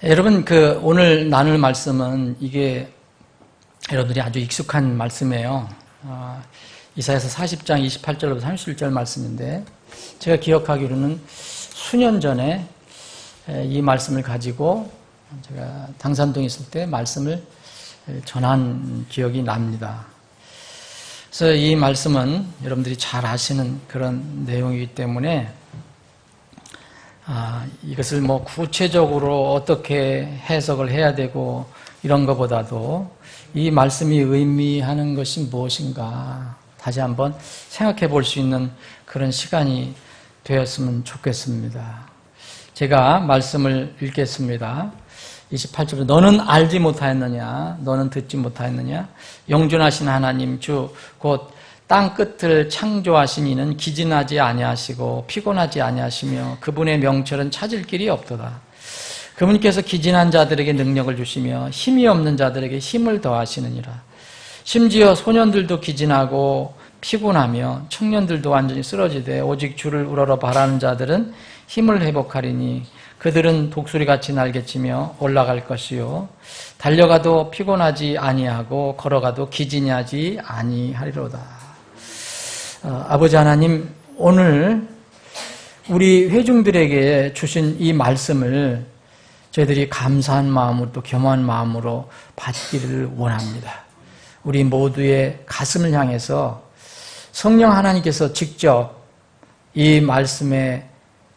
여러분, 오늘 나눌 말씀은 이게 여러분들이 아주 익숙한 말씀이에요. 이사야서 40장 28절부터 31절 말씀인데, 제가 기억하기로는 수년 전에 이 말씀을 가지고 제가 당산동에 있을 때 말씀을 전한 기억이 납니다. 그래서 이 말씀은 여러분들이 잘 아시는 그런 내용이기 때문에 이것을 구체적으로 어떻게 해석을 해야 되고 이런 것보다도 이 말씀이 의미하는 것이 무엇인가 다시 한번 생각해 볼 수 있는 그런 시간이 되었으면 좋겠습니다. 제가 말씀을 읽겠습니다. 28절에 너는 알지 못하였느냐? 너는 듣지 못하였느냐? 영존하신 하나님 주 곧 땅끝을 창조하신 이는 기진하지 아니하시고 피곤하지 아니하시며 그분의 명철은 찾을 길이 없도다. 그분께서 기진한 자들에게 능력을 주시며 힘이 없는 자들에게 힘을 더하시느니라. 심지어 소년들도 기진하고 피곤하며 청년들도 완전히 쓰러지되 오직 주를 우러러 바라는 자들은 힘을 회복하리니 그들은 독수리같이 날개치며 올라갈 것이요 달려가도 피곤하지 아니하고 걸어가도 기진하지 아니하리로다. 아버지 하나님, 오늘 우리 회중들에게 주신 이 말씀을 저희들이 감사한 마음으로 또 겸허한 마음으로 받기를 원합니다. 우리 모두의 가슴을 향해서 성령 하나님께서 직접 이 말씀에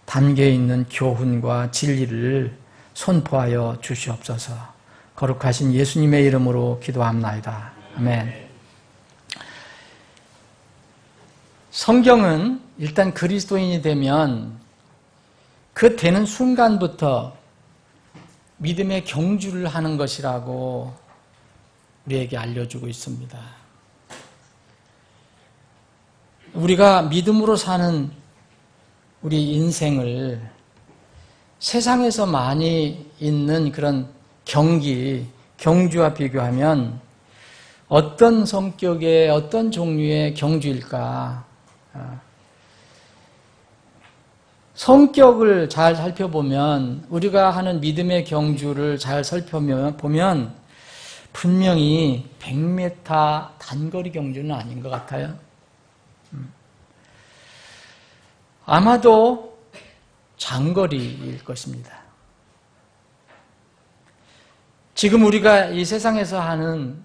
담겨있는 교훈과 진리를 선포하여 주시옵소서. 거룩하신 예수님의 이름으로 기도합나이다. 아멘. 성경은 일단 그리스도인이 되면 그 되는 순간부터 믿음의 경주를 하는 것이라고 우리에게 알려주고 있습니다. 우리가 믿음으로 사는 우리 인생을 세상에서 많이 있는 그런 경주와 비교하면 어떤 성격의 어떤 종류의 경주일까? 성격을 잘 살펴보면 우리가 하는 믿음의 경주를 잘 살펴보면 분명히 100m 단거리 경주는 아닌 것 같아요. 아마도 장거리일 것입니다. 지금 우리가 이 세상에서 하는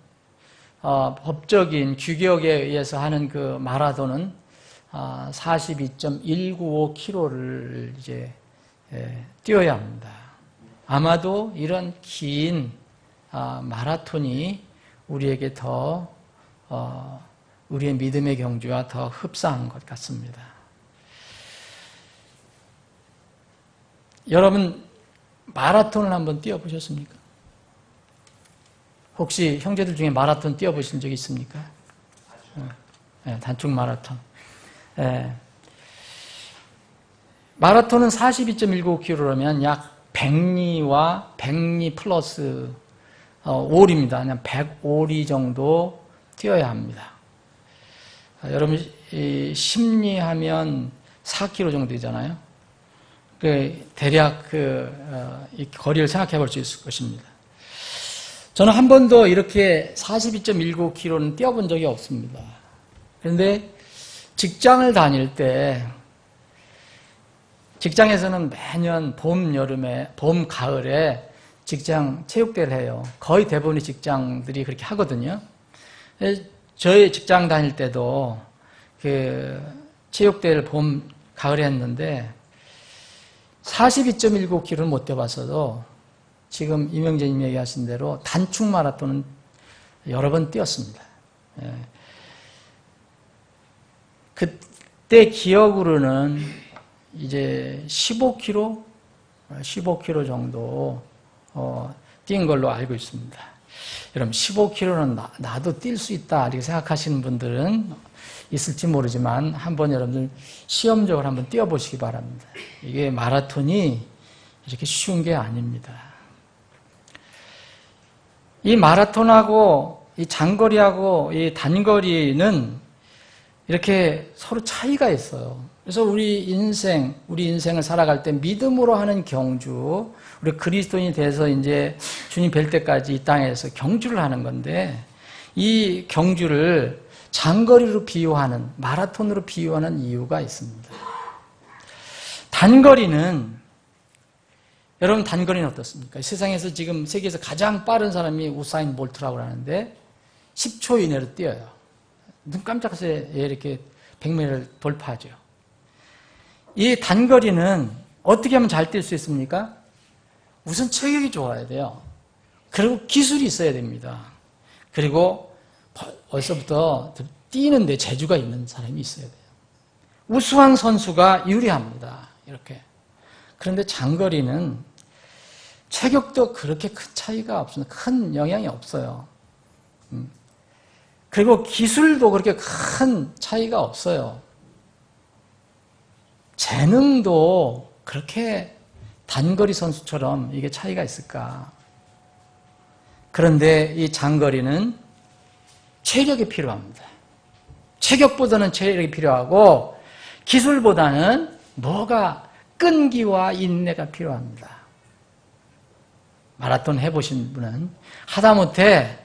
법적인 규격에 의해서 하는 그 마라톤은 42.195km를 이제 뛰어야 합니다. 아마도 이런 긴 마라톤이 우리에게 더 우리의 믿음의 경주와 더 흡사한 것 같습니다. 여러분 마라톤을 한번 뛰어보셨습니까? 혹시 형제들 중에 마라톤 뛰어보신 적 있습니까? 네, 단축 마라톤. 네. 마라톤은 42.195km라면 약 100리와 100리 플러스 5리입니다. 그냥 105리 정도 뛰어야 합니다. 여러분 10리 하면 4km 정도 되잖아요. 대략 이 거리를 생각해 볼 수 있을 것입니다. 저는 한 번도 이렇게 42.195km는 뛰어본 적이 없습니다. 그런데 직장을 다닐 때 직장에서는 매년 봄, 여름에, 봄, 가을에 직장 체육대회를 해요. 거의 대부분의 직장들이 그렇게 하거든요. 저희 직장 다닐 때도 그 체육대회를 봄, 가을에 했는데 42.195km를 못 뛰어봤어도 지금 이명재님 얘기하신 대로 단축 마라톤은 여러 번 뛰었습니다. 그때 기억으로는 이제 15km 정도 뛴 걸로 알고 있습니다. 여러분 15km는 나도 뛸 수 있다 이렇게 생각하시는 분들은 있을지 모르지만 한번 여러분들 시험적으로 한번 뛰어보시기 바랍니다. 이게 마라톤이 이렇게 쉬운 게 아닙니다. 이 마라톤하고 이 장거리하고 이 단거리는 이렇게 서로 차이가 있어요. 그래서 우리 인생을 살아갈 때 믿음으로 하는 경주, 우리 그리스도인이 돼서 이제 주님 뵐 때까지 이 땅에서 경주를 하는 건데, 이 경주를 장거리로 비유하는, 마라톤으로 비유하는 이유가 있습니다. 단거리는, 여러분 단거리는 어떻습니까? 세상에서 지금 세계에서 가장 빠른 사람이 우사인 볼트라고 하는데 10초 이내로 뛰어요. 눈 깜짝할 새에 이렇게 100m를 돌파하죠. 이 단거리는 어떻게 하면 잘 뛸 수 있습니까? 우선 체격이 좋아야 돼요. 그리고 기술이 있어야 됩니다. 그리고 어디서부터 뛰는데 재주가 있는 사람이 있어야 돼요. 우수한 선수가 유리합니다. 이렇게. 그런데 장거리는 체격도 그렇게 큰 차이가 없습니다. 큰 영향이 없어요. 그리고 기술도 그렇게 큰 차이가 없어요. 재능도 그렇게 단거리 선수처럼 이게 차이가 있을까? 그런데 이 장거리는 체력이 필요합니다. 체격보다는 체력이 필요하고 기술보다는 뭐가 끈기와 인내가 필요합니다. 마라톤 해보신 분은 하다못해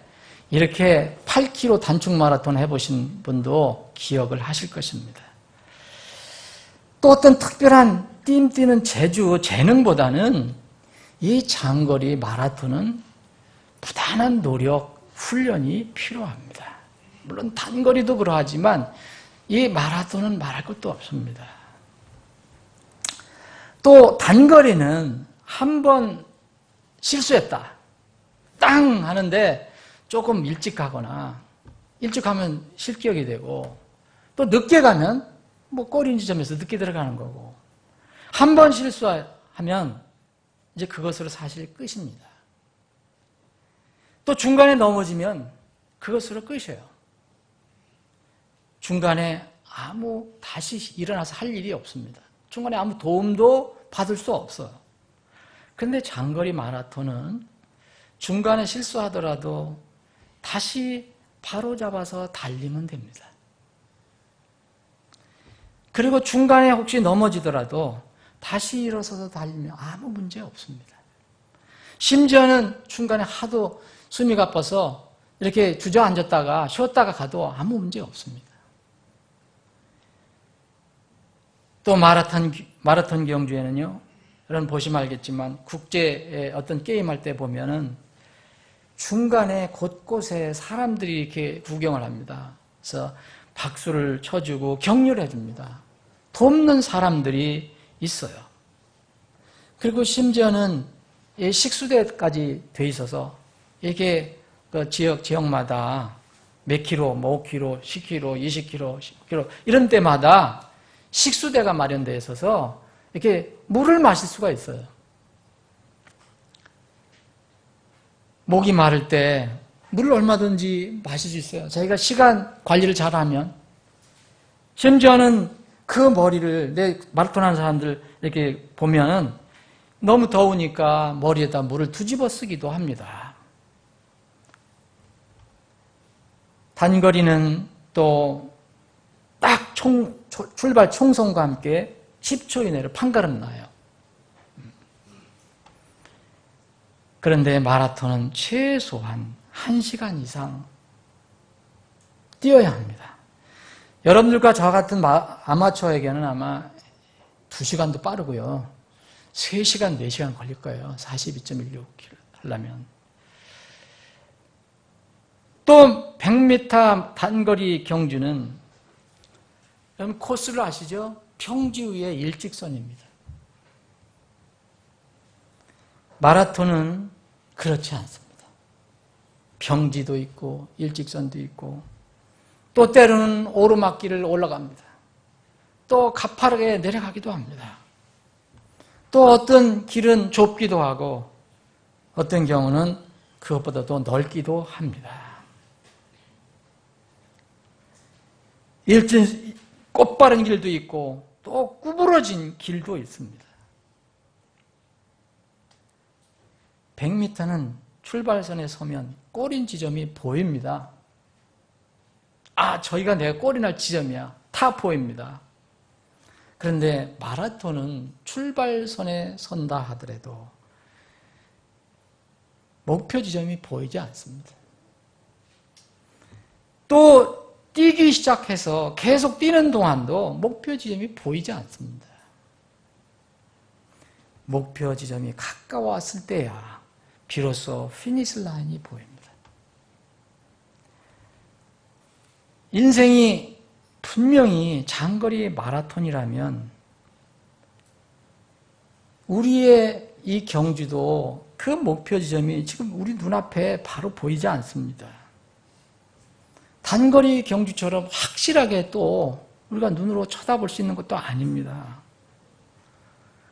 이렇게 8km 단축 마라톤 해보신 분도 기억을 하실 것입니다. 또 어떤 특별한 뛰는 재주, 재능보다는 이 장거리 마라톤은 부단한 노력, 훈련이 필요합니다. 물론 단거리도 그러하지만 이 마라톤은 말할 것도 없습니다. 또 단거리는 한 번 실수했다. 땅 하는데 조금 일찍 가거나 일찍 가면 실격이 되고 또 늦게 가면 뭐 꼬린 지점에서 늦게 들어가는 거고 한 번 실수하면 이제 그것으로 사실 끝입니다. 또 중간에 넘어지면 그것으로 끝이에요. 중간에 다시 일어나서 할 일이 없습니다. 중간에 아무 도움도 받을 수 없어요. 그런데 장거리 마라톤은 중간에 실수하더라도 다시 바로 잡아서 달리면 됩니다. 그리고 중간에 혹시 넘어지더라도 다시 일어서서 달리면 아무 문제 없습니다. 심지어는 중간에 하도 숨이 가빠서 이렇게 주저앉았다가 쉬었다가 가도 아무 문제 없습니다. 또 마라톤 경주에는요, 여러분 보시면 알겠지만 국제의 어떤 게임할 때 보면은 중간에 곳곳에 사람들이 이렇게 구경을 합니다. 그래서 박수를 쳐주고 격려를 해줍니다. 돕는 사람들이 있어요. 그리고 심지어는 식수대까지 돼 있어서 이게 그 지역마다 몇 킬로, 뭐 5킬로, 10킬로, 20킬로, 10킬로 이런 때마다 식수대가 마련되어 있어서 이렇게 물을 마실 수가 있어요. 목이 마를 때 물을 얼마든지 마실 수 있어요. 자기가 시간 관리를 잘하면. 심지어는 그 머리를, 마라톤 하는 사람들 이렇게 보면 너무 더우니까 머리에다 물을 뒤집어 쓰기도 합니다. 단거리는 또 딱 출발 총성과 함께 10초 이내로 판가름 나요. 그런데 마라톤은 최소한 1시간 이상 뛰어야 합니다. 여러분들과 저 같은 아마추어에게는 아마 2시간도 빠르고요. 3시간, 4시간 걸릴 거예요. 42.16km 하려면. 또 100m 단거리 경주는 여러분 코스를 아시죠? 평지 위의 일직선입니다. 마라톤은 그렇지 않습니다. 평지도 있고 일직선도 있고 또 때로는 오르막길을 올라갑니다. 또 가파르게 내려가기도 합니다. 또 어떤 길은 좁기도 하고 어떤 경우는 그것보다도 넓기도 합니다. 꽃바른 길도 있고 또 구부러진 길도 있습니다. 100m는 출발선에 서면 꼬린 지점이 보입니다. 저기가 내가 꼬리 날 지점이야. 다 보입니다. 그런데 마라톤은 출발선에 선다 하더라도 목표 지점이 보이지 않습니다. 또 뛰기 시작해서 계속 뛰는 동안도 목표 지점이 보이지 않습니다. 목표 지점이 가까웠을 때야 비로소 피니시 라인이 보입니다. 인생이 분명히 장거리 마라톤이라면 우리의 이 경주도 그 목표 지점이 지금 우리 눈앞에 바로 보이지 않습니다. 단거리 경주처럼 확실하게 또 우리가 눈으로 쳐다볼 수 있는 것도 아닙니다.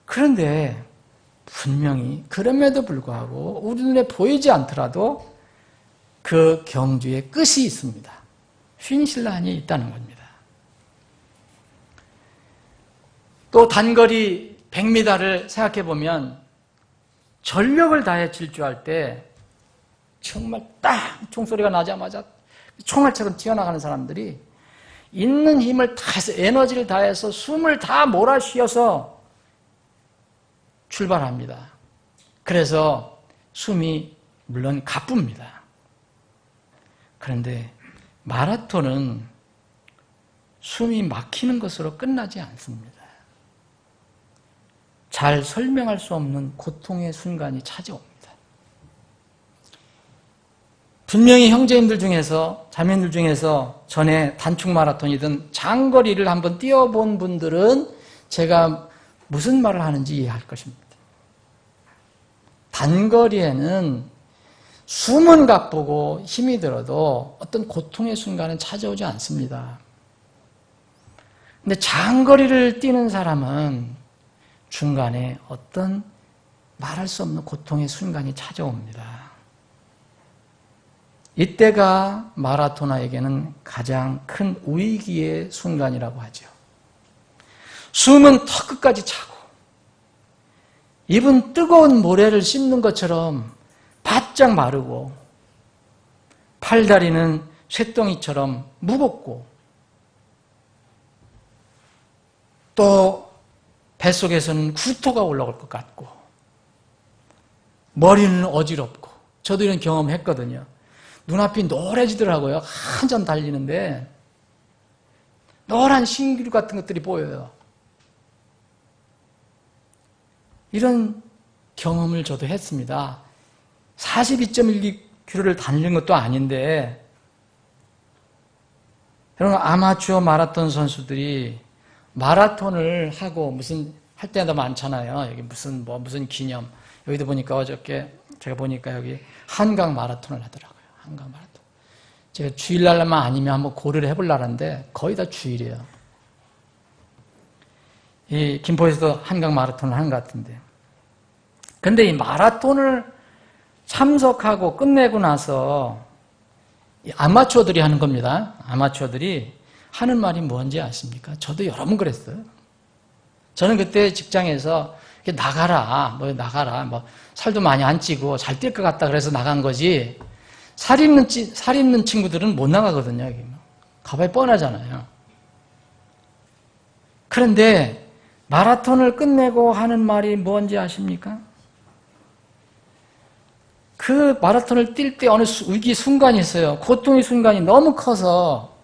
그런데 분명히 그럼에도 불구하고 우리 눈에 보이지 않더라도 그 경주의 끝이 있습니다. 피니시 라인이 있다는 겁니다. 또 단거리 100m를 생각해 보면 전력을 다해 질주할 때 정말 딱 총소리가 나자마자 총알처럼 튀어나가는 사람들이 있는 힘을 다해서 에너지를 다해서 숨을 다 몰아쉬어서 출발합니다. 그래서 숨이 물론 가쁩니다. 그런데 마라톤은 숨이 막히는 것으로 끝나지 않습니다. 잘 설명할 수 없는 고통의 순간이 찾아옵니다. 분명히 형제님들 중에서, 자매님들 중에서 전에 단축 마라톤이든 장거리를 한번 뛰어본 분들은 제가 무슨 말을 하는지 이해할 것입니다. 단거리에는 숨은 가쁘고 힘이 들어도 어떤 고통의 순간은 찾아오지 않습니다. 근데 장거리를 뛰는 사람은 중간에 어떤 말할 수 없는 고통의 순간이 찾아옵니다. 이때가 마라토너에게는 가장 큰 위기의 순간이라고 하죠. 숨은 턱끝까지 차고 입은 뜨거운 모래를 씹는 것처럼 바짝 마르고 팔다리는 쇠덩이처럼 무겁고 또 뱃속에서는 구토가 올라올 것 같고 머리는 어지럽고 저도 이런 경험했거든요. 눈앞이 노래지더라고요. 한참 달리는데 노란 신기루 같은 것들이 보여요. 이런 경험을 저도 했습니다. 42.12km를 달리는 것도 아닌데 여러분 아마추어 마라톤 선수들이 마라톤을 하고 무슨 할 때마다 많잖아요. 여기 무슨 기념. 여기도 보니까 어저께 제가 보니까 여기 한강 마라톤을 하더라고요. 한강 마라톤. 제가 주일날만 아니면 한번 고려를 해보려는데 거의 다 주일이에요. 이 김포에서도 한강 마라톤을 하는 것 같은데. 근데 이 마라톤을 참석하고 끝내고 나서 아마추어들이 하는 겁니다. 아마추어들이 하는 말이 뭔지 아십니까? 저도 여러 번 그랬어요. 저는 그때 직장에서 나가라, 살도 많이 안 찌고 잘 뛸 것 같다 그래서 나간 거지, 살 있는 친구들은 못 나가거든요. 여기. 가봐야 뻔하잖아요. 그런데 마라톤을 끝내고 하는 말이 뭔지 아십니까? 그 마라톤을 뛸 때 어느 위기 순간이 있어요. 고통의 순간이 너무 커서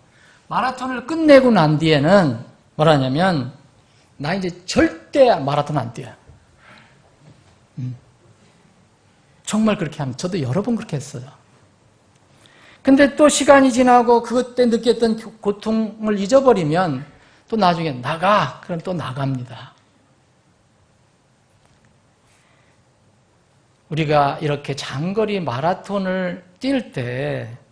마라톤을 끝내고 난 뒤에는 뭐라 하냐면 나 이제 절대 마라톤 안 뛰어요. 정말 그렇게 합니다. 저도 여러 번 그렇게 했어요. 근데 또 시간이 지나고 그것 때 느꼈던 고통을 잊어버리면 또 나중에 나가! 그럼 또 나갑니다. 우리가 이렇게 장거리 마라톤을 뛸 때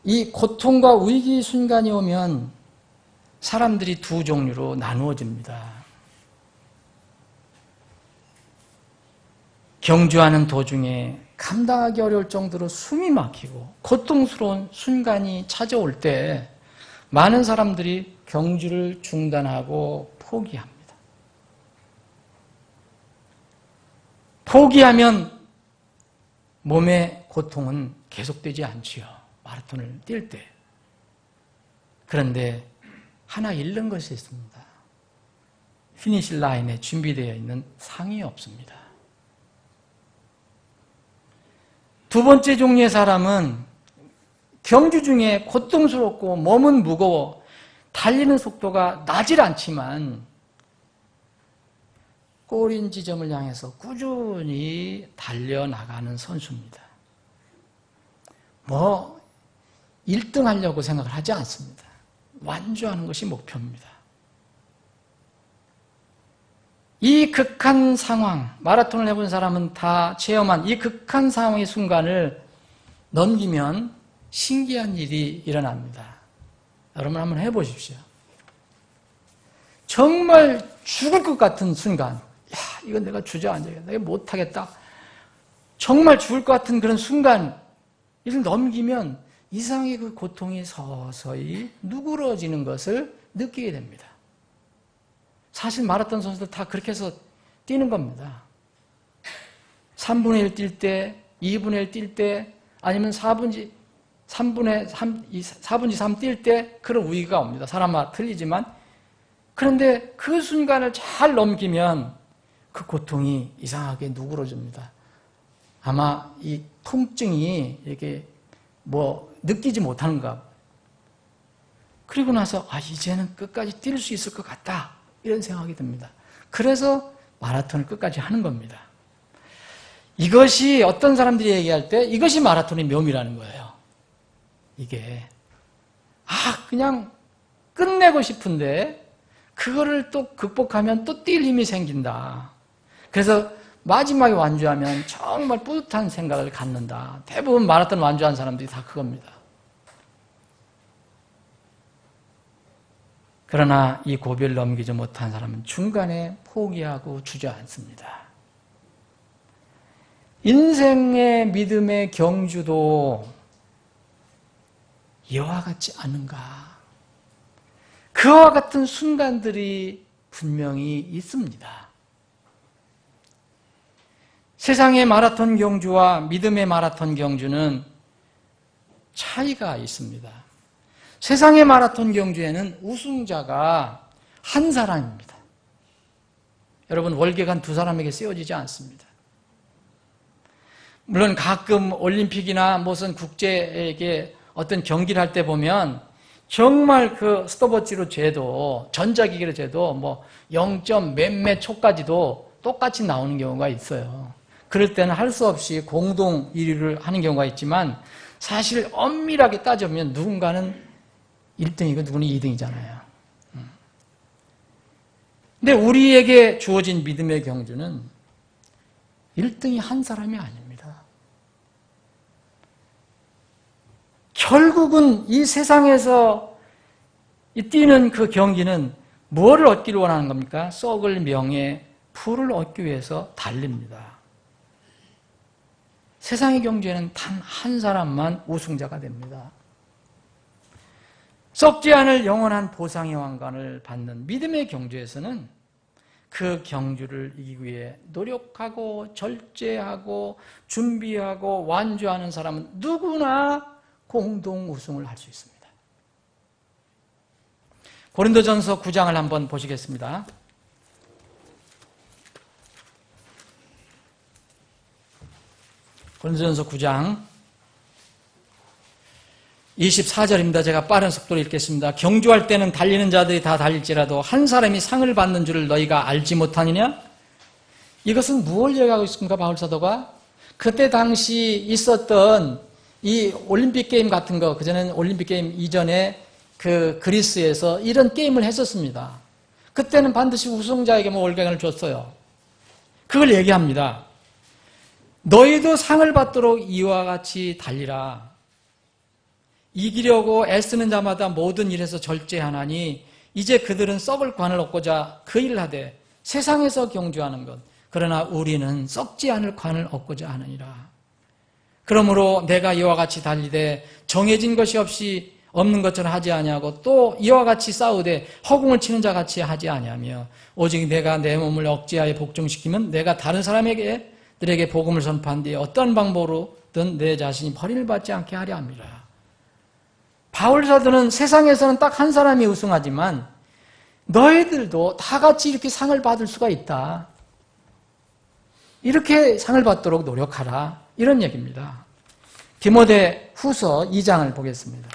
이 고통과 위기 순간이 오면 사람들이 두 종류로 나누어집니다. 경주하는 도중에 감당하기 어려울 정도로 숨이 막히고 고통스러운 순간이 찾아올 때 많은 사람들이 경주를 중단하고 포기합니다. 포기하면 몸의 고통은 계속되지 않지요. 마라톤을 뛸 때. 그런데 하나 잃는 것이 있습니다. 피니시 라인에 준비되어 있는 상이 없습니다. 두 번째 종류의 사람은 경주 중에 고통스럽고 몸은 무거워 달리는 속도가 나질 않지만 꼬린 지점을 향해서 꾸준히 달려나가는 선수입니다. 1등 하려고 생각을 하지 않습니다. 완주하는 것이 목표입니다. 이 극한 상황, 마라톤을 해본 사람은 다 체험한 이 극한 상황의 순간을 넘기면 신기한 일이 일어납니다. 여러분 한번 해보십시오. 정말 죽을 것 같은 순간, 이건 내가 주저앉아야겠다, 내가 못하겠다, 정말 죽을 것 같은 그런 순간 이를 넘기면 이상하게 그 고통이 서서히 누그러지는 것을 느끼게 됩니다. 사실 마라톤 선수들 다 그렇게 해서 뛰는 겁니다. 3분의 1 뛸 때, 2분의 1 뛸 때, 아니면 4분의 3 뛸 때 그런 위기가 옵니다. 사람마다 틀리지만. 그런데 그 순간을 잘 넘기면 그 고통이 이상하게 누그러집니다. 아마 이 통증이 이렇게 느끼지 못하는가. 그리고 나서 이제는 끝까지 뛸 수 있을 것 같다, 이런 생각이 듭니다. 그래서 마라톤을 끝까지 하는 겁니다. 이것이 어떤 사람들이 얘기할 때 이것이 마라톤의 묘미라는 거예요. 이게 그냥 끝내고 싶은데 그거를 또 극복하면 또 뛸 힘이 생긴다. 그래서 마지막에 완주하면 정말 뿌듯한 생각을 갖는다. 대부분 마라톤 완주한 사람들이 다 그겁니다. 그러나 이 고비를 넘기지 못한 사람은 중간에 포기하고 주저앉습니다. 인생의 믿음의 경주도 이와 같지 않은가? 그와 같은 순간들이 분명히 있습니다. 세상의 마라톤 경주와 믿음의 마라톤 경주는 차이가 있습니다. 세상의 마라톤 경주에는 우승자가 한 사람입니다. 여러분, 월계관 두 사람에게 쓰여지지 않습니다. 물론 가끔 올림픽이나 무슨 국제에게 어떤 경기를 할 때 보면 정말 그 스톱워치로 재도, 전자기기로 재도 0점 몇몇 초까지도 똑같이 나오는 경우가 있어요. 그럴 때는 할 수 없이 공동 1위를 하는 경우가 있지만 사실 엄밀하게 따져보면 누군가는 1등이고 누구는 2등이잖아요. 근데 우리에게 주어진 믿음의 경주는 1등이 한 사람이 아닙니다. 결국은 이 세상에서 뛰는 그 경기는 무엇을 얻기를 원하는 겁니까? 썩을 명예, 풀을 얻기 위해서 달립니다. 세상의 경주에는 단 한 사람만 우승자가 됩니다. 썩지 않을 영원한 보상의 왕관을 받는 믿음의 경주에서는 그 경주를 이기기 위해 노력하고 절제하고 준비하고 완주하는 사람은 누구나 공동 우승을 할 수 있습니다. 고린도전서 9장을 한번 보시겠습니다. 고린도전서 9장 24절입니다. 제가 빠른 속도로 읽겠습니다. 경주할 때는 달리는 자들이 다 달릴지라도 한 사람이 상을 받는 줄을 너희가 알지 못하느냐? 이것은 무엇을 얘기하고 있습니까? 바울사도가 그때 당시 있었던 이 올림픽 게임 같은 거, 그전에는 올림픽 게임 이전에 그 그리스에서 이런 게임을 했었습니다. 그때는 반드시 우승자에게 월계관을 줬어요. 그걸 얘기합니다. 너희도 상을 받도록 이와 같이 달리라. 이기려고 애쓰는 자마다 모든 일에서 절제하나니 이제 그들은 썩을 관을 얻고자 그 일을 하되 세상에서 경주하는 것, 그러나 우리는 썩지 않을 관을 얻고자 하느니라. 그러므로 내가 이와 같이 달리되 정해진 것이 없는 것처럼 하지 아니하고 또 이와 같이 싸우되 허공을 치는 자 같이 하지 아니하며 오직 내가 내 몸을 억제하여 복종시키면 내가 다른 사람에게 복음을 선포한 뒤에 어떠한 방법으로든 내 자신이 버림을 받지 않게 하려 합니다. 바울 사도는 세상에서는 딱 한 사람이 우승하지만 너희들도 다 같이 이렇게 상을 받을 수가 있다. 이렇게 상을 받도록 노력하라. 이런 얘기입니다. 디모데 후서 2장을 보겠습니다.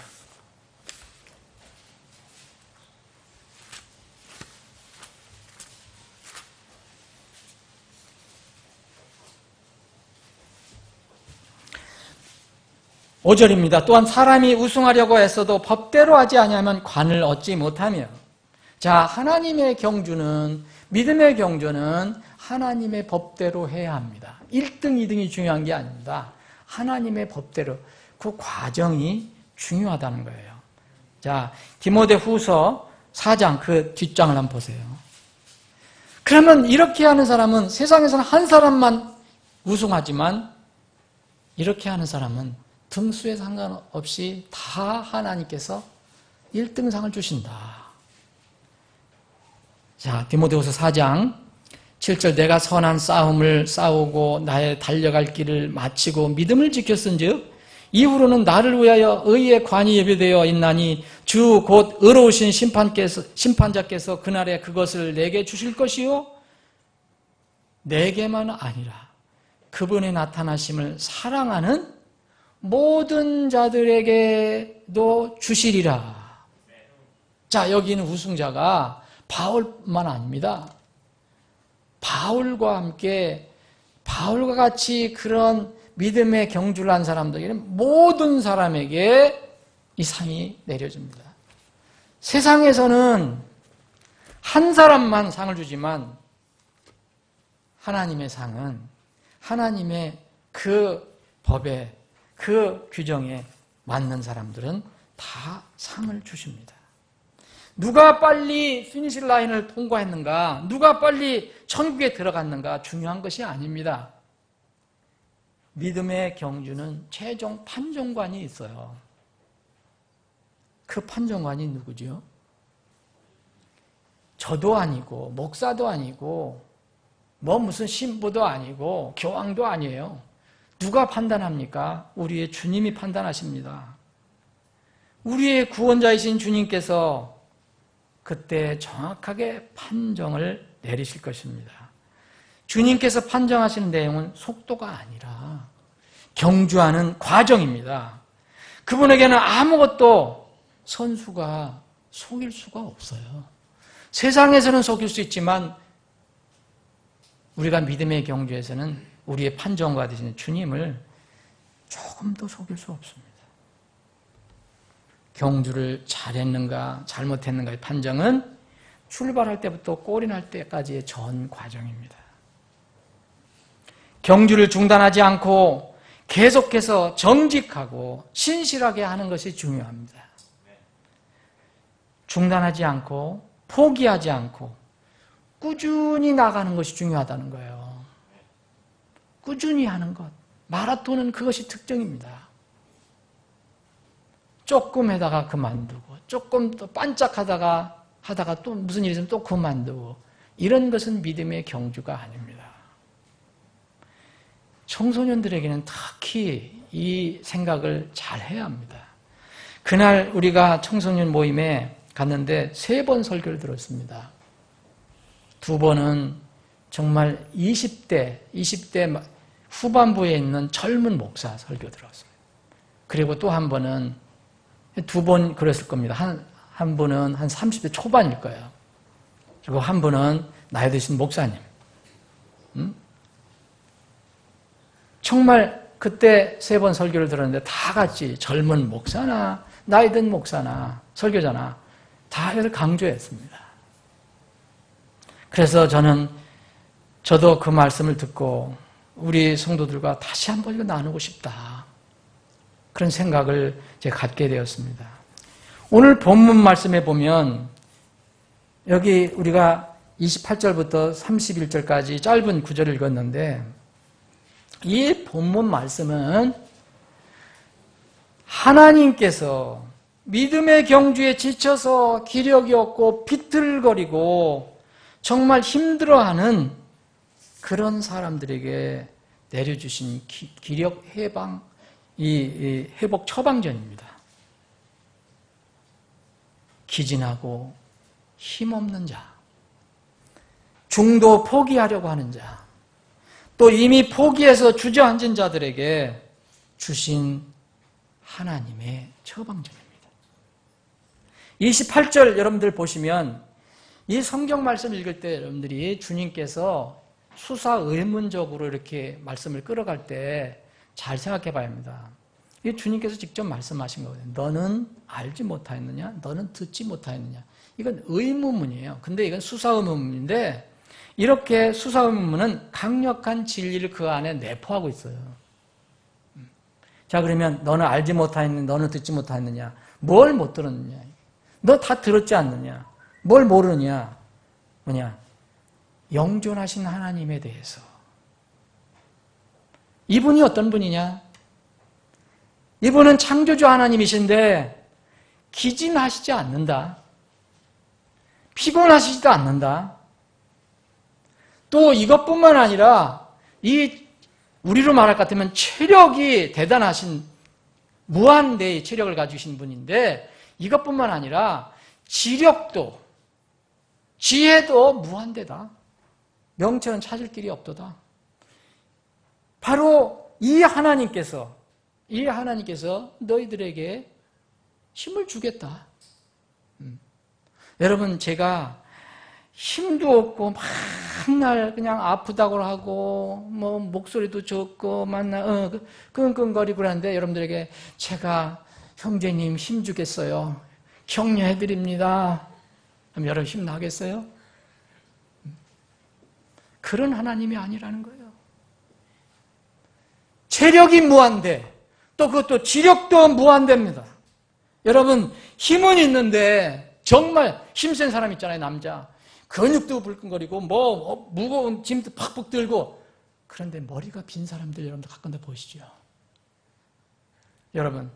(5절입니다) 또한 사람이 우승하려고 했어도 법대로 하지 아니하면 관을 얻지 못하며. 자, 하나님의 경주는, 믿음의 경주는 하나님의 법대로 해야 합니다. 1등, 2등이 중요한 게 아닙니다. 하나님의 법대로, 그 과정이 중요하다는 거예요. 자, 디모데 후서 4장 그 뒷장을 한번 보세요. 그러면 이렇게 하는 사람은 세상에서는 한 사람만 우승하지만 이렇게 하는 사람은 등수에 상관없이 다 하나님께서 1등상을 주신다. 자, 디모데후서 4장 7절 내가 선한 싸움을 싸우고 나의 달려갈 길을 마치고 믿음을 지켰은즉 이후로는 나를 위하여 의의 관이 예비되어 있나니 주 곧 의로우신 심판자께서 그날에 그것을 내게 주실 것이요 내게만 아니라 그분의 나타나심을 사랑하는 모든 자들에게도 주시리라. 자, 여기는 우승자가 바울만 아닙니다. 바울과 함께 바울과 같이 그런 믿음의 경주를 한 사람들에게는 모든 사람에게 이 상이 내려집니다. 세상에서는 한 사람만 상을 주지만 하나님의 상은 하나님의 그 법에 그 규정에 맞는 사람들은 다 상을 주십니다. 누가 빨리 피니시 라인을 통과했는가, 누가 빨리 천국에 들어갔는가 중요한 것이 아닙니다. 믿음의 경주는 최종 판정관이 있어요. 그 판정관이 누구죠? 저도 아니고 목사도 아니고 뭐 무슨 신부도 아니고 교황도 아니에요. 누가 판단합니까? 우리의 주님이 판단하십니다. 우리의 구원자이신 주님께서 그때 정확하게 판정을 내리실 것입니다. 주님께서 판정하시는 내용은 속도가 아니라 경주하는 과정입니다. 그분에게는 아무것도 선수가 속일 수가 없어요. 세상에서는 속일 수 있지만 우리가 믿음의 경주에서는 우리의 판정가 되시는 주님을 조금도 속일 수 없습니다. 경주를 잘했는가 잘못했는가의 판정은 출발할 때부터 골이 날 때까지의 전 과정입니다. 경주를 중단하지 않고 계속해서 정직하고 신실하게 하는 것이 중요합니다. 중단하지 않고 포기하지 않고 꾸준히 나가는 것이 중요하다는 거예요. 꾸준히 하는 것. 마라톤은 그것이 특징입니다. 조금 하다가 그만두고 조금 또 반짝하다가 또 무슨 일이 있으면 또 그만두고 이런 것은 믿음의 경주가 아닙니다. 청소년들에게는 특히 이 생각을 잘 해야 합니다. 그날 우리가 청소년 모임에 갔는데 3번 설교를 들었습니다. 2번은 정말 20대 후반부에 있는 젊은 목사 설교 들었어요. 그리고 또 한 번은 2번 그랬을 겁니다. 한 분은 한 30대 초반일 거예요. 그리고 한 분은 나이 드신 목사님. 정말 그때 3번 설교를 들었는데 다 같이 젊은 목사나 나이 든 목사나 설교자나 다 이걸 강조했습니다. 그래서 저도 그 말씀을 듣고 우리 성도들과 다시 한번 이거 나누고 싶다. 그런 생각을 제가 갖게 되었습니다. 오늘 본문 말씀에 보면 여기 우리가 28절부터 31절까지 짧은 구절을 읽었는데 이 본문 말씀은 하나님께서 믿음의 경주에 지쳐서 기력이 없고 비틀거리고 정말 힘들어하는 그런 사람들에게 내려주신 기력 해방, 이 회복 처방전입니다. 기진하고 힘없는 자, 중도 포기하려고 하는 자, 또 이미 포기해서 주저앉은 자들에게 주신 하나님의 처방전입니다. 28절 여러분들 보시면 이 성경 말씀 읽을 때 여러분들이 주님께서 수사 의문적으로 이렇게 말씀을 끌어갈 때 잘 생각해 봐야 합니다. 이 주님께서 직접 말씀하신 거거든요. 너는 알지 못하였느냐? 너는 듣지 못하였느냐? 이건 의문문이에요. 근데 이건 수사 의문문인데 이렇게 수사 의문문은 강력한 진리를 그 안에 내포하고 있어요. 자, 그러면 너는 알지 못하였느냐? 너는 듣지 못하였느냐? 뭘 못 들었느냐? 너 다 들었지 않느냐? 뭘 모르느냐? 뭐냐? 영존하신 하나님에 대해서. 이분이 어떤 분이냐? 이분은 창조주 하나님이신데 기진하시지 않는다. 피곤하시지도 않는다. 또 이것뿐만 아니라 우리로 말할 것 같으면 체력이 대단하신 무한대의 체력을 가지신 분인데 이것뿐만 아니라 지력도 지혜도 무한대다. 명체는 찾을 길이 없도다. 바로 이 하나님께서 너희들에게 힘을 주겠다. 여러분, 제가 힘도 없고 맨날 그냥 아프다고 하고 뭐 목소리도 적고 맨날 끙끙거리고 그러는데 여러분들에게 제가 형제님 힘 주겠어요. 격려해드립니다. 그럼 여러분 힘나겠어요? 그런 하나님이 아니라는 거예요. 체력이 무한대. 또 그것도 지력도 무한대입니다. 여러분, 힘은 있는데 정말 힘센 사람 있잖아요, 남자. 근육도 불끈거리고 뭐 무거운 짐도 팍팍 들고 그런데 머리가 빈 사람들 여러분들 가끔도 보시죠. 여러분,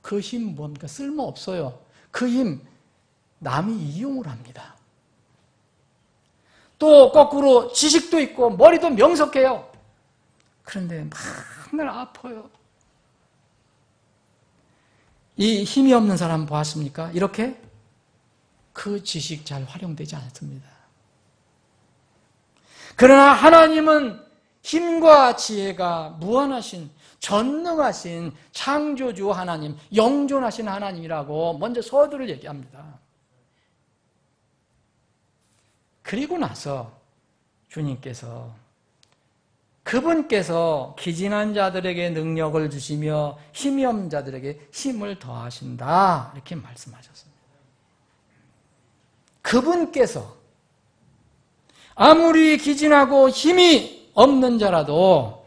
그 힘 뭡니까? 쓸모없어요. 그 힘 남이 이용을 합니다. 또 거꾸로 지식도 있고 머리도 명석해요. 그런데 맨날 아파요. 이 힘이 없는 사람 보았습니까? 이렇게 그 지식 잘 활용되지 않습니다. 그러나 하나님은 힘과 지혜가 무한하신 전능하신 창조주 하나님, 영존하신 하나님이라고 먼저 서두를 얘기합니다. 그리고 나서 주님께서 그분께서 기진한 자들에게 능력을 주시며 힘이 없는 자들에게 힘을 더하신다 이렇게 말씀하셨습니다. 그분께서 아무리 기진하고 힘이 없는 자라도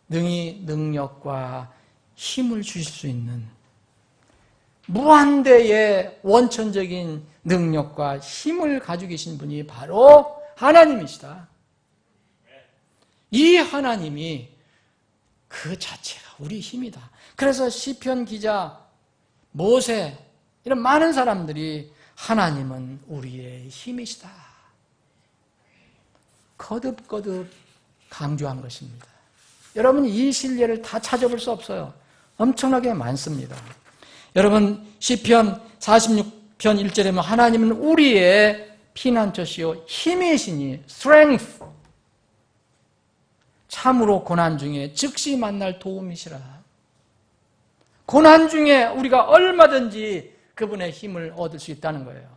능히 능력과 힘을 주실 수 있는 무한대의 원천적인 능력과 힘을 가지고 계신 분이 바로 하나님이시다. 이 하나님이 그 자체가 우리 힘이다. 그래서 시편 기자, 모세 이런 많은 사람들이 하나님은 우리의 힘이시다. 거듭거듭 강조한 것입니다. 여러분, 이 신뢰를 다 찾아볼 수 없어요. 엄청나게 많습니다. 여러분, 시편 46편 1절에 보면 하나님은 우리의 피난처시요 힘이시니 strength, 참으로 고난 중에 즉시 만날 도움이시라. 고난 중에 우리가 얼마든지 그분의 힘을 얻을 수 있다는 거예요.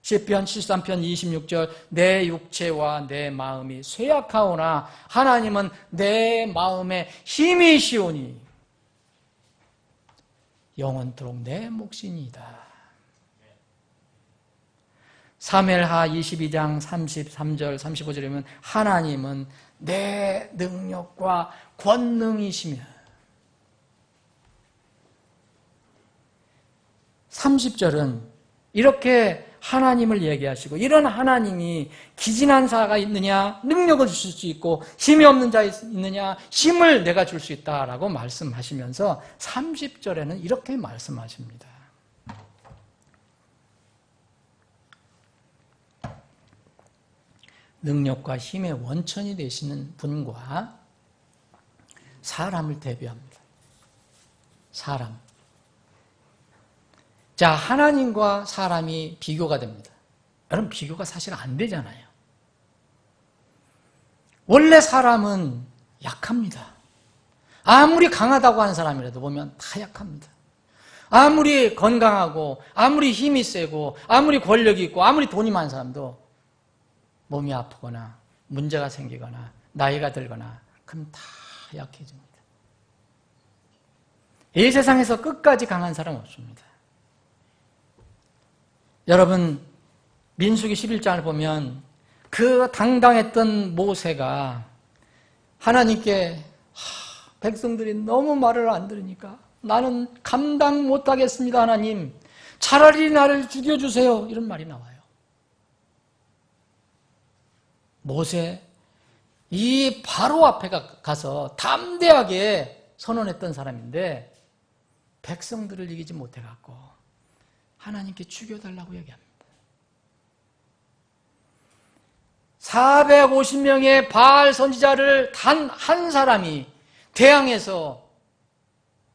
시편 73편 26절 내 육체와 내 마음이 쇠약하오나 하나님은 내 마음의 힘이시오니 영원토록 내 몫이니이다. 사무엘하 22장 33절 35절에 보면 하나님은 내 능력과 권능이시며 30절은 이렇게 하나님을 얘기하시고 이런 하나님이 기진한 자가 있느냐 능력을 주실 수 있고 힘이 없는 자 있느냐 힘을 내가 줄 수 있다라고 말씀하시면서 30절에는 이렇게 말씀하십니다. 능력과 힘의 원천이 되시는 분과 사람을 대비합니다. 사람. 자, 하나님과 사람이 비교가 됩니다. 여러분, 비교가 사실 안 되잖아요. 원래 사람은 약합니다. 아무리 강하다고 하는 사람이라도 보면 다 약합니다. 아무리 건강하고 아무리 힘이 세고 아무리 권력이 있고 아무리 돈이 많은 사람도 몸이 아프거나 문제가 생기거나 나이가 들거나 그럼 다 약해집니다. 이 세상에서 끝까지 강한 사람 없습니다. 여러분, 민수기 11장을 보면 그 당당했던 모세가 하나님께 백성들이 너무 말을 안 들으니까 나는 감당 못하겠습니다. 하나님, 차라리 나를 죽여주세요. 이런 말이 나와요. 모세, 이 바로 앞에 가서 담대하게 선언했던 사람인데 백성들을 이기지 못해갖고 하나님께 죽여달라고 얘기합니다. 450명의 바알 선지자를 단 한 사람이 대항해서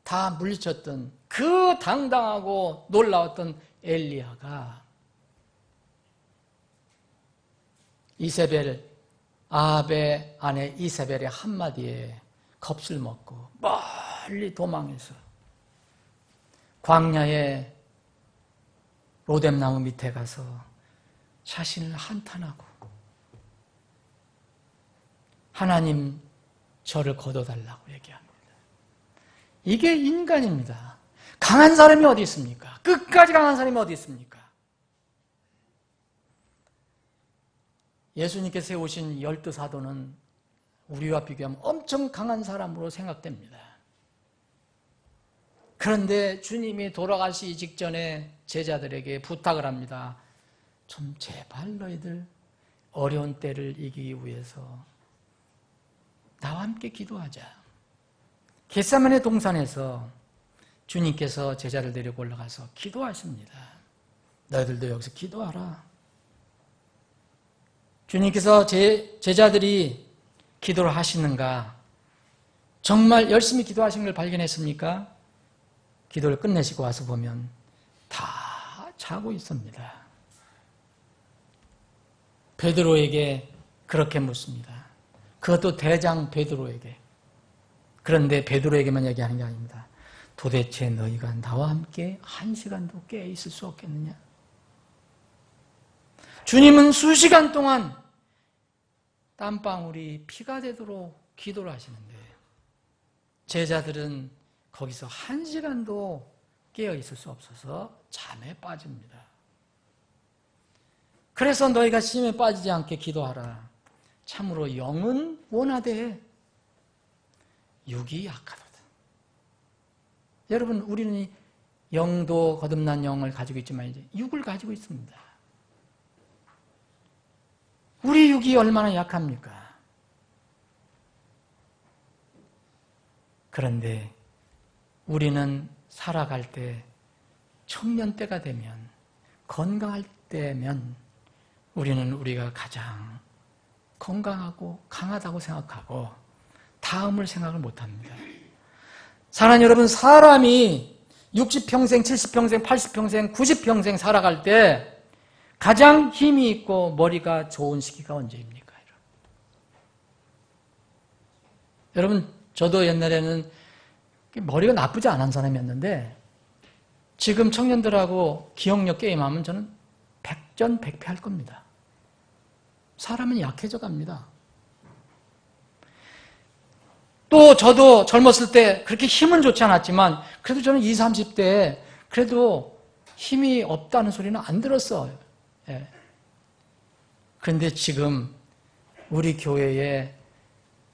다 물리쳤던 그 당당하고 놀라웠던 엘리야가 이세벨, 아합의 아내 이세벨의 한마디에 겁을 먹고 멀리 도망해서 광야의 로뎀나무 밑에 가서 자신을 한탄하고 하나님 저를 거둬달라고 얘기합니다. 이게 인간입니다. 강한 사람이 어디 있습니까? 끝까지 강한 사람이 어디 있습니까? 예수님께서 세우신 12사도는 우리와 비교하면 엄청 강한 사람으로 생각됩니다. 그런데 주님이 돌아가시기 직전에 제자들에게 부탁을 합니다. 좀 제발 너희들 어려운 때를 이기기 위해서 나와 함께 기도하자. 겟세마네 동산에서 주님께서 제자를 데리고 올라가서 기도하십니다. 너희들도 여기서 기도하라. 주님께서 제자들이 기도를 하시는가? 정말 열심히 기도하신 걸 발견했습니까? 기도를 끝내시고 와서 보면 다 자고 있습니다. 베드로에게 그렇게 묻습니다. 그것도 대장 베드로에게. 그런데 베드로에게만 얘기하는 게 아닙니다. 도대체 너희가 나와 함께 1시간도 깨어 있을 수 없겠느냐? 주님은 수시간 동안 땀방울이 피가 되도록 기도를 하시는데 제자들은 거기서 1시간도 깨어 있을 수 없어서 잠에 빠집니다. 그래서 너희가 심에 빠지지 않게 기도하라. 참으로 영은 원하되 육이 약하도다. 여러분, 우리는 영도 거듭난 영을 가지고 있지만 이제 육을 가지고 있습니다. 우리 육이 얼마나 약합니까? 그런데 우리는 살아갈 때 청년 때가 되면 건강할 때면 우리는 우리가 가장 건강하고 강하다고 생각하고 다음을 생각을 못합니다. 사랑하는 여러분, 사람이 60평생, 70평생, 80평생, 90평생 살아갈 때 가장 힘이 있고 머리가 좋은 시기가 언제입니까? 여러분, 저도 옛날에는 머리가 나쁘지 않은 사람이었는데 지금 청년들하고 기억력 게임하면 저는 백전백패할 겁니다. 사람은 약해져 갑니다. 또 저도 젊었을 때 그렇게 힘은 좋지 않았지만 그래도 저는 20, 30대에 그래도 힘이 없다는 소리는 안 들었어요. 예. 그런데 지금 우리 교회에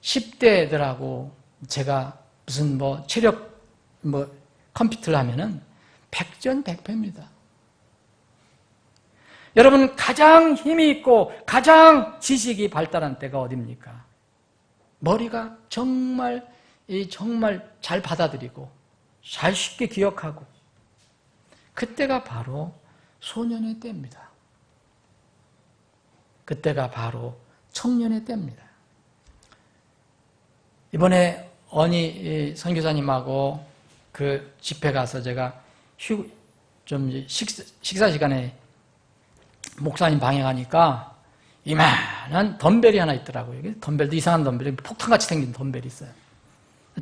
10대들하고 제가 무슨 체력 컴퓨터를 하면은 백전백패입니다. 여러분, 가장 힘이 있고 가장 지식이 발달한 때가 어디입니까? 머리가 정말 잘 받아들이고 잘 쉽게 기억하고 그때가 바로 소년의 때입니다. 그때가 바로 청년의 때입니다. 이번에 언니 선교사님하고 그 집회 가서 제가 좀 식사 시간에 목사님 방에 가니까 이만한 덤벨이 하나 있더라고요. 덤벨도 이상한 덤벨이 폭탄같이 생긴 덤벨이 있어요.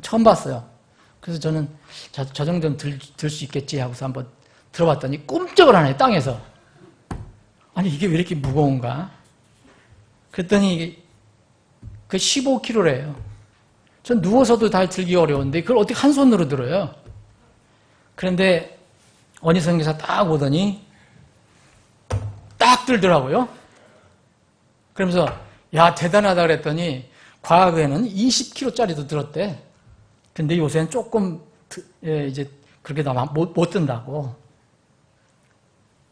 처음 봤어요. 그래서 저는 저 정도는 들 수 있겠지 하고서 한번 들어봤더니 꿈쩍을 안 해요, 땅에서. 아니, 이게 왜 이렇게 무거운가? 그랬더니 그 15kg래요. 전 누워서도 다 들기 어려운데 그걸 어떻게 한 손으로 들어요? 그런데 어느 선교사 딱 오더니 딱 들더라고요. 그러면서 야, 대단하다 그랬더니 과거에는 20kg짜리도 들었대. 근데 요새는 조금 이제 그렇게 못 든다고.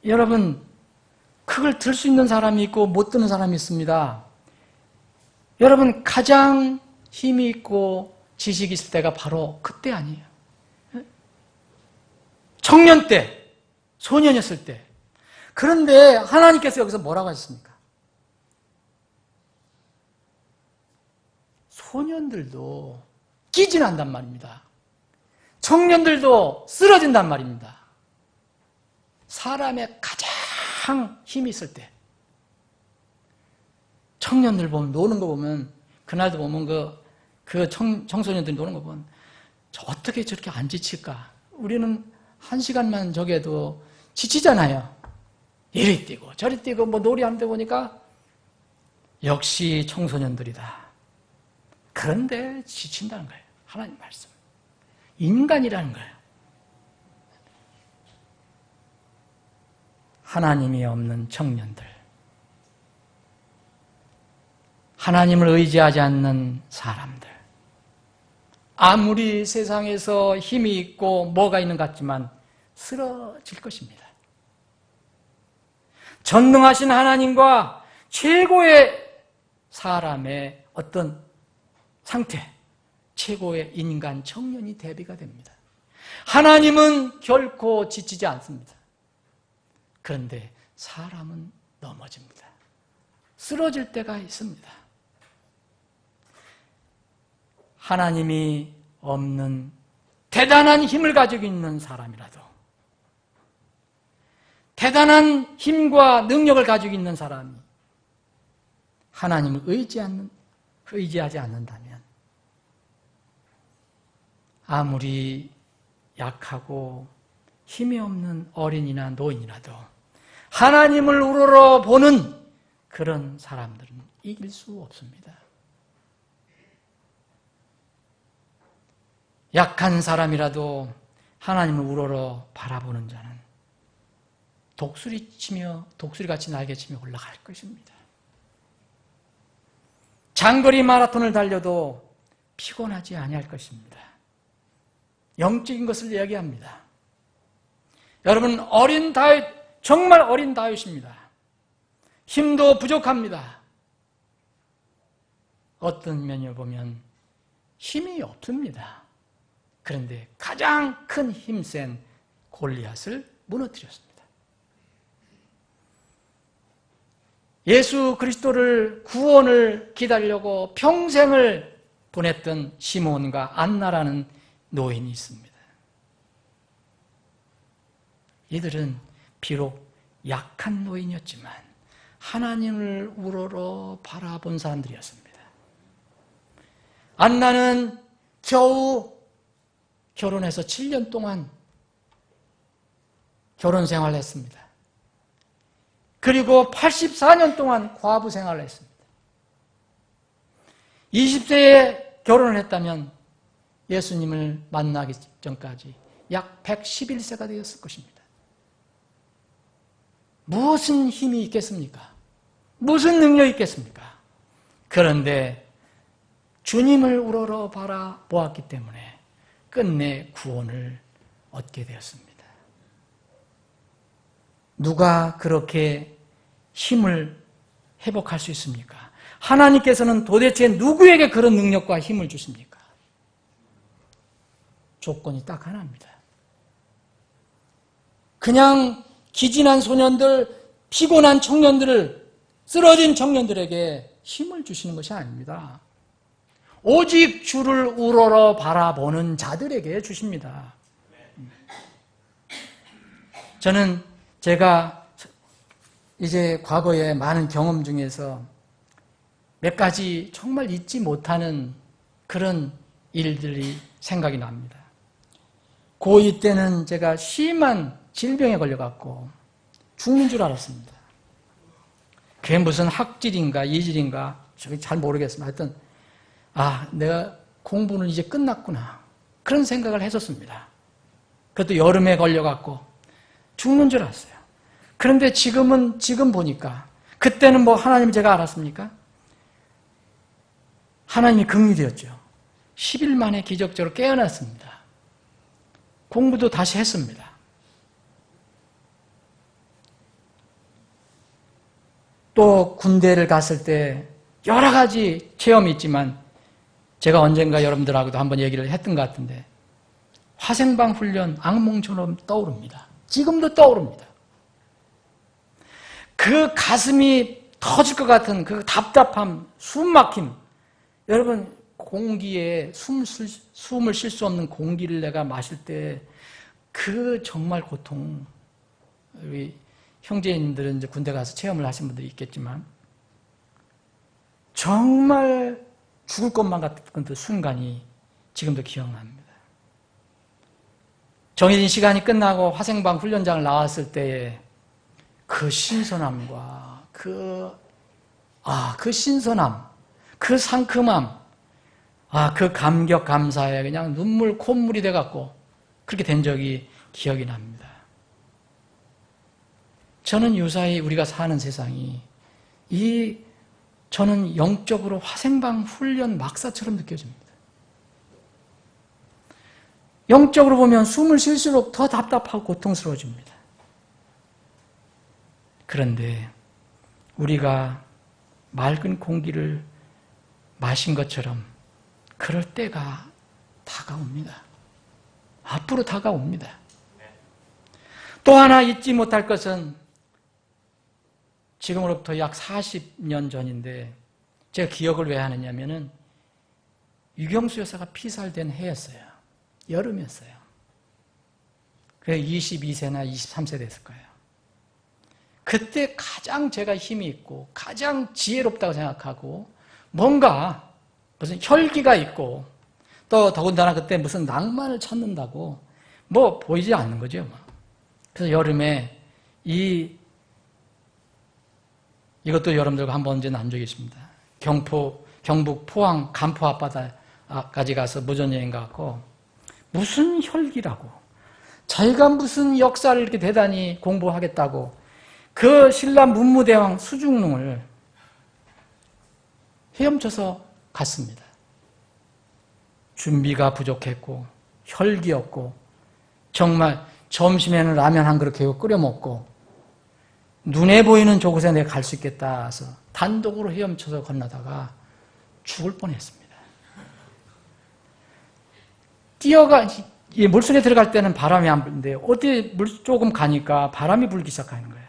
여러분, 그걸 들 수 있는 사람이 있고 못 드는 사람이 있습니다. 여러분, 가장 힘이 있고 지식이 있을 때가 바로 그때 아니에요. 청년 때, 소년이었을 때. 그런데 하나님께서 여기서 뭐라고 하셨습니까? 소년들도 끼진한단 말입니다. 청년들도 쓰러진단 말입니다. 사람의 가장 힘이 있을 때. 청년들 보면, 노는 거 보면, 그날도 보면 청소년들이 노는 거 보면, 어떻게 저렇게 안 지칠까? 우리는 1시간만 저게도 지치잖아요. 이리 뛰고, 저리 뛰고, 놀이하는데 보니까, 역시 청소년들이다. 그런데 지친다는 거예요. 하나님 말씀. 인간이라는 거예요. 하나님이 없는 청년들. 하나님을 의지하지 않는 사람들. 아무리 세상에서 힘이 있고 뭐가 있는 것 같지만 쓰러질 것입니다. 전능하신 하나님과 최고의 사람의 어떤 상태, 최고의 인간 청년이 대비가 됩니다. 하나님은 결코 지치지 않습니다. 그런데 사람은 넘어집니다. 쓰러질 때가 있습니다. 하나님이 없는 대단한 힘을 가지고 있는 사람이라도, 대단한 힘과 능력을 가지고 있는 사람이 하나님을 의지하지 않는다면 아무리 약하고 힘이 없는 어린이나 노인이라도 하나님을 우러러 보는 그런 사람들은 이길 수 없습니다. 약한 사람이라도 하나님을 우러러 바라보는 자는 독수리같이 날개치며 올라갈 것입니다. 장거리 마라톤을 달려도 피곤하지 아니할 것입니다. 영적인 것을 이야기합니다. 여러분, 어린 다윗, 정말 어린 다윗입니다. 힘도 부족합니다. 어떤 면을 보면 힘이 없습니다. 그런데 가장 큰 힘센 골리앗을 무너뜨렸습니다. 예수 그리스도를 구원을 기다리려고 평생을 보냈던 시몬과 안나라는 노인이 있습니다. 이들은 비록 약한 노인이었지만 하나님을 우러러 바라본 사람들이었습니다. 안나는 겨우 결혼해서 7년 동안 결혼 생활을 했습니다. 그리고 84년 동안 과부 생활을 했습니다. 20세에 결혼을 했다면 예수님을 만나기 전까지 약 111세가 되었을 것입니다. 무슨 힘이 있겠습니까? 무슨 능력이 있겠습니까? 그런데 주님을 우러러 바라보았기 때문에 끝내 구원을 얻게 되었습니다. 누가 그렇게 힘을 회복할 수 있습니까? 하나님께서는 도대체 누구에게 그런 능력과 힘을 주십니까? 조건이 딱 하나입니다. 그냥 기진한 소년들, 피곤한 청년들을, 쓰러진 청년들에게 힘을 주시는 것이 아닙니다. 오직 주를 우러러 바라보는 자들에게 주십니다. 저는 제가 이제 과거에 많은 경험 중에서 몇 가지 정말 잊지 못하는 그런 일들이 생각이 납니다. 고2 때는 제가 심한 질병에 걸려갖고 죽는 줄 알았습니다. 그게 무슨 학질인가 이질인가 저기 잘 모르겠습니다. 하여튼 내가 공부는 이제 끝났구나 그런 생각을 했었습니다. 그것도 여름에 걸려갖고 죽는 줄 알았어요. 그런데 지금 보니까 그때는 뭐 하나님 제가 알았습니까? 하나님이 긍휼이었죠. 10일 만에 기적적으로 깨어났습니다. 공부도 다시 했습니다. 또 군대를 갔을 때 여러 가지 체험이 있지만 제가 언젠가 여러분들하고도 한번 얘기를 했던 것 같은데 화생방 훈련 악몽처럼 떠오릅니다. 지금도 떠오릅니다. 그 가슴이 터질 것 같은 그 답답함, 숨막힘. 여러분 공기에 숨을 쉴 수 없는 공기를 내가 마실 때 그 정말 고통. 우리 형제님들은 이제 군대 가서 체험을 하신 분들이 있겠지만 정말 죽을 것만 같은 그 순간이 지금도 기억납니다. 정해진 시간이 끝나고 화생방 훈련장을 나왔을 때의 그 신선함과 그 신선함, 그 상큼함, 그 감격, 감사에 그냥 눈물, 콧물이 돼갖고 그렇게 된 적이 기억이 납니다. 저는 유사히 우리가 사는 세상이 저는 영적으로 화생방 훈련 막사처럼 느껴집니다. 영적으로 보면 숨을 쉴수록 더 답답하고 고통스러워집니다. 그런데 우리가 맑은 공기를 마신 것처럼 그럴 때가 다가옵니다. 앞으로 다가옵니다. 또 하나 잊지 못할 것은 지금으로부터 약 40년 전인데 제가 기억을 왜 하느냐면은 유경수 여사가 피살된 해였어요. 여름이었어요. 그래 22세나 23세 됐을 거예요. 그때 가장 제가 힘이 있고 가장 지혜롭다고 생각하고 뭔가 무슨 혈기가 있고 또 더군다나 그때 무슨 낭만을 찾는다고 뭐 보이지 않는 거죠. 그래서 여름에 이것도 여러분들과 한번 언제 난 적이 있습니다. 경북 포항 간포 앞바다까지 가서 무전여행 가고 무슨 혈기라고 자기가 무슨 역사를 이렇게 대단히 공부하겠다고 그 신라 문무대왕 수중릉을 헤엄쳐서 갔습니다. 준비가 부족했고 혈기였고 정말 점심에는 라면 한 그릇 끓여 먹고 눈에 보이는 저곳에 내가 갈 수 있겠다 해서 단독으로 헤엄쳐서 건너다가 죽을 뻔했습니다. 물속에 들어갈 때는 바람이 안 부는데 어디 물 조금 가니까 바람이 불기 시작하는 거예요.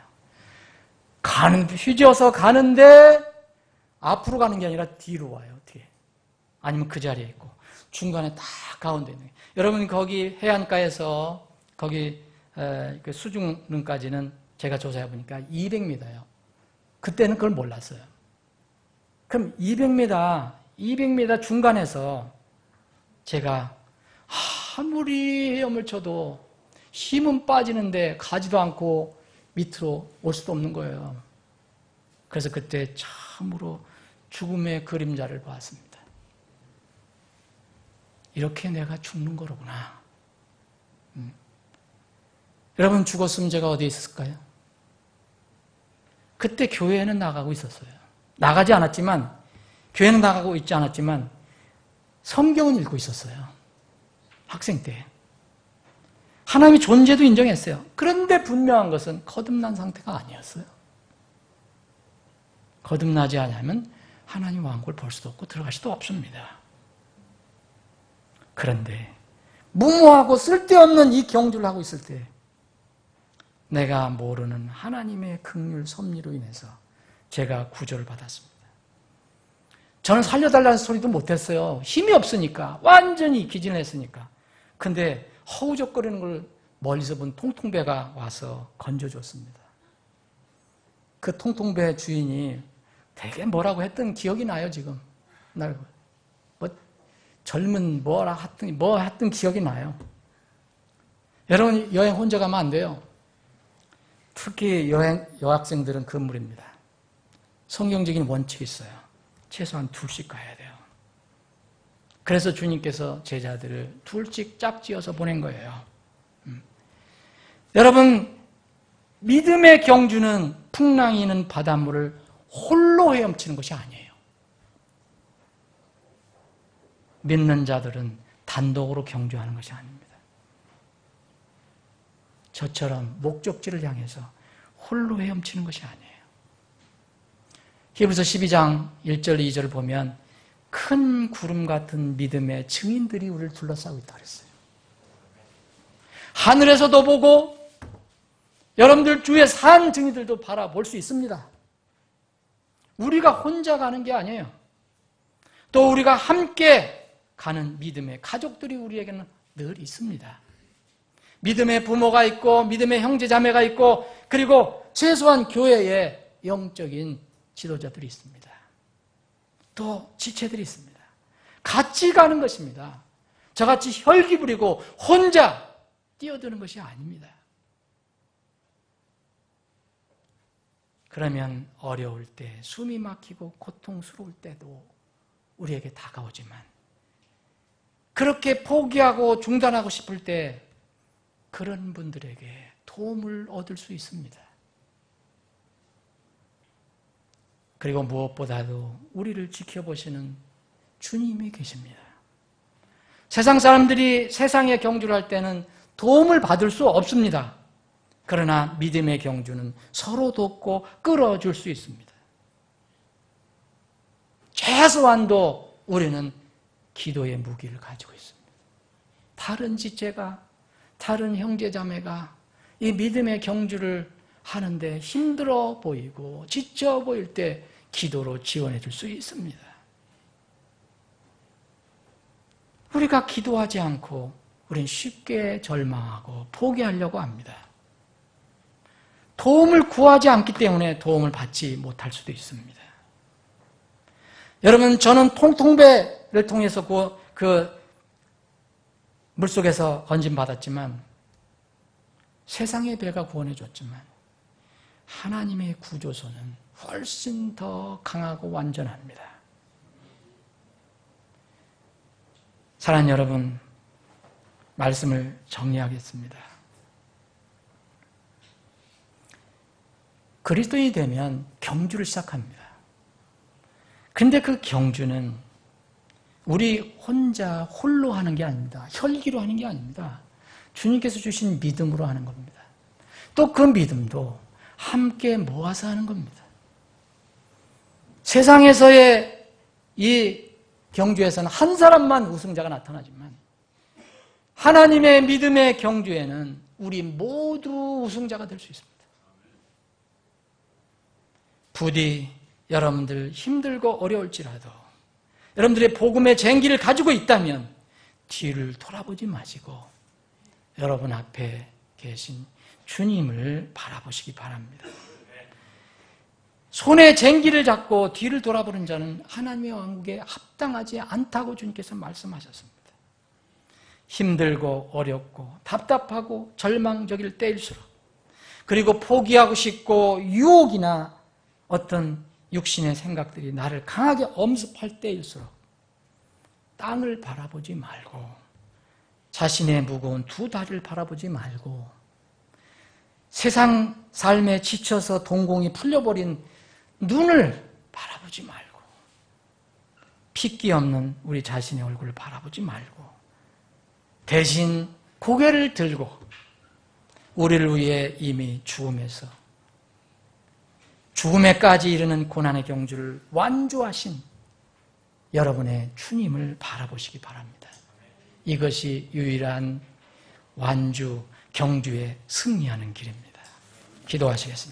휘저어서 가는데 앞으로 가는 게 아니라 뒤로 와요. 뒤에. 아니면 그 자리에 있고 중간에 딱 가운데 있는 거예요. 여러분 거기 해안가에서 거기 그 수중릉까지는 제가 조사해 보니까 200m요. 그때는 그걸 몰랐어요. 그럼 200m 중간에서 제가 아무리 헤엄을 쳐도 힘은 빠지는데 가지도 않고 밑으로 올 수도 없는 거예요. 그래서 그때 참으로 죽음의 그림자를 보았습니다. 이렇게 내가 죽는 거로구나. 여러분 죽었으면 제가 어디에 있었을까요? 그때 교회에는 나가고 있었어요. 나가지 않았지만 교회는 나가고 있지 않았지만 성경은 읽고 있었어요. 학생 때. 하나님의 존재도 인정했어요. 그런데 분명한 것은 거듭난 상태가 아니었어요. 거듭나지 않으면 하나님 왕국을 볼 수도 없고 들어갈 수도 없습니다. 그런데 무모하고 쓸데없는 이 경주를 하고 있을 때 내가 모르는 하나님의 긍휼 섭리로 인해서 제가 구조를 받았습니다. 저는 살려달라는 소리도 못했어요. 힘이 없으니까. 완전히 기진했으니까. 근데 허우적거리는 걸 멀리서 본 통통배가 와서 건져줬습니다. 그 통통배 주인이 되게 뭐라고 했던 기억이 나요, 지금. 젊은 뭐라 했던 기억이 나요. 여러분, 여행 혼자 가면 안 돼요. 특히 여학생들은 금물입니다. 성경적인 원칙이 있어요. 최소한 둘씩 가야 돼요. 그래서 주님께서 제자들을 둘씩 짝지어서 보낸 거예요. 여러분, 믿음의 경주는 풍랑이 있는 바닷물을 홀로 헤엄치는 것이 아니에요. 믿는 자들은 단독으로 경주하는 것이 아닙니다. 저처럼 목적지를 향해서 홀로 헤엄치는 것이 아니에요. 히브리서 12장 1절 2절을 보면 큰 구름 같은 믿음의 증인들이 우리를 둘러싸고 있다고 그랬어요. 하늘에서도 보고 여러분들 주위에 산 증인들도 바라볼 수 있습니다. 우리가 혼자 가는 게 아니에요. 또 우리가 함께 가는 믿음의 가족들이 우리에게는 늘 있습니다. 믿음의 부모가 있고 믿음의 형제 자매가 있고 그리고 최소한 교회에 영적인 지도자들이 있습니다. 또 지체들이 있습니다. 같이 가는 것입니다. 저같이 혈기 부리고 혼자 뛰어드는 것이 아닙니다. 그러면 어려울 때, 숨이 막히고 고통스러울 때도 우리에게 다가오지만 그렇게 포기하고 중단하고 싶을 때 그런 분들에게 도움을 얻을 수 있습니다. 그리고 무엇보다도 우리를 지켜보시는 주님이 계십니다. 세상 사람들이 세상의 경주를 할 때는 도움을 받을 수 없습니다. 그러나 믿음의 경주는 서로 돕고 끌어줄 수 있습니다. 최소한도 우리는 기도의 무기를 가지고 있습니다. 다른 지체가, 다른 형제자매가 이 믿음의 경주를 하는데 힘들어 보이고 지쳐 보일 때 기도로 지원해 줄 수 있습니다. 우리가 기도하지 않고 우리는 쉽게 절망하고 포기하려고 합니다. 도움을 구하지 않기 때문에 도움을 받지 못할 수도 있습니다. 여러분, 저는 통통배를 통해서 그 물속에서 건짐받았지만 세상의 배가 구원해 줬지만 하나님의 구조소는 훨씬 더 강하고 완전합니다. 사랑하는 여러분, 말씀을 정리하겠습니다. 그리스도인이 되면 경주를 시작합니다. 근데 그 경주는 우리 혼자 홀로 하는 게 아닙니다. 혈기로 하는 게 아닙니다. 주님께서 주신 믿음으로 하는 겁니다. 또 그 믿음도 함께 모아서 하는 겁니다. 세상에서의 이 경주에서는 한 사람만 우승자가 나타나지만 하나님의 믿음의 경주에는 우리 모두 우승자가 될 수 있습니다. 부디 여러분들 힘들고 어려울지라도 여러분들의 복음의 쟁기를 가지고 있다면 뒤를 돌아보지 마시고 여러분 앞에 계신 주님을 바라보시기 바랍니다. 손에 쟁기를 잡고 뒤를 돌아보는 자는 하나님의 왕국에 합당하지 않다고 주님께서 말씀하셨습니다. 힘들고 어렵고 답답하고 절망적일 때일수록 그리고 포기하고 싶고 유혹이나 어떤 육신의 생각들이 나를 강하게 엄습할 때일수록 땅을 바라보지 말고 자신의 무거운 두 다리를 바라보지 말고 세상 삶에 지쳐서 동공이 풀려버린 눈을 바라보지 말고 핏기 없는 우리 자신의 얼굴을 바라보지 말고 대신 고개를 들고 우리를 위해 이미 죽음에서 죽음에까지 이르는 고난의 경주를 완주하신 여러분의 주님을 바라보시기 바랍니다. 이것이 유일한 완주, 경주에 승리하는 길입니다. 기도하시겠습니다.